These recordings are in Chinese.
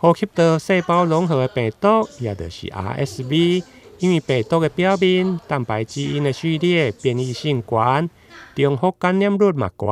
呼吸道细胞融合的病毒，也就是 RSV， 因为病毒的表面蛋白质因的序列变异性悬，重复感染率嘛悬，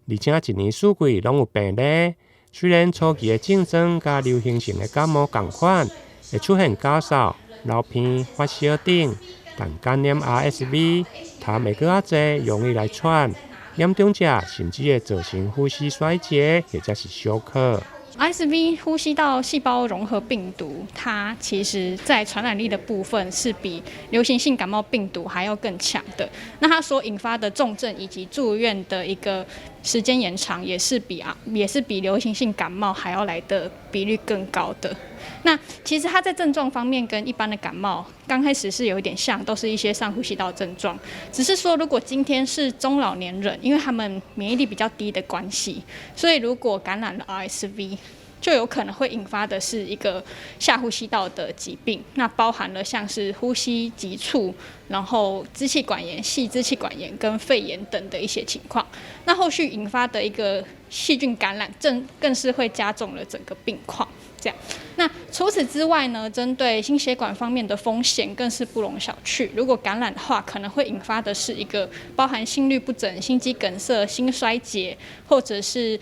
而且一年四季拢有病例。虽然初期的症状甲流行性的感冒同款，会出现咳嗽、流鼻、发烧等，但感染 RSV， 痰会搁较济，容易来喘，严重者甚至会造成呼吸衰竭或者是休克。RSV 呼吸道细胞融合病毒，它其实在传染力的部分是比流行性感冒病毒还要更强的。那它所引发的重症以及住院的一个时间延长，也是比流行性感冒还要来的比率更高的。那其实它在症状方面跟一般的感冒刚开始是有一点像，都是一些上呼吸道症状，只是说如果今天是中老年人，因为他们免疫力比较低的关系，所以如果感染了 RSV， 就有可能会引发的是一个下呼吸道的疾病，那包含了像是呼吸急促，然后支气管炎、细支气管炎跟肺炎等的一些情况。那后续引发的一个细菌感染症，更是会加重了整个病况。这样，那除此之外呢，针对心血管方面的风险更是不容小觑。如果感染的话，可能会引发的是一个包含心律不整、心肌梗塞、心衰竭，或者是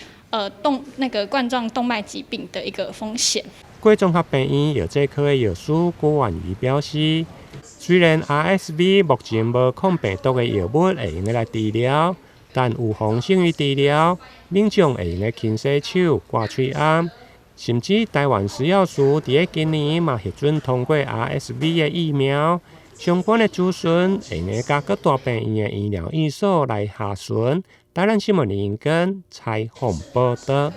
冠状动脉疾病的一个风险。贵综合病院药剂科的药师郭婉仪表示，虽然 RSV 目前无抗病毒的药物会用来治疗，但预防胜于治疗，民众会用勤洗手、刮嘴暗。甚至台湾食药署伫今年嘛核准通过 RSV 的疫苗，相关的资讯会用甲各大病院的医疗院所来下询。台南新闻林根采访报道。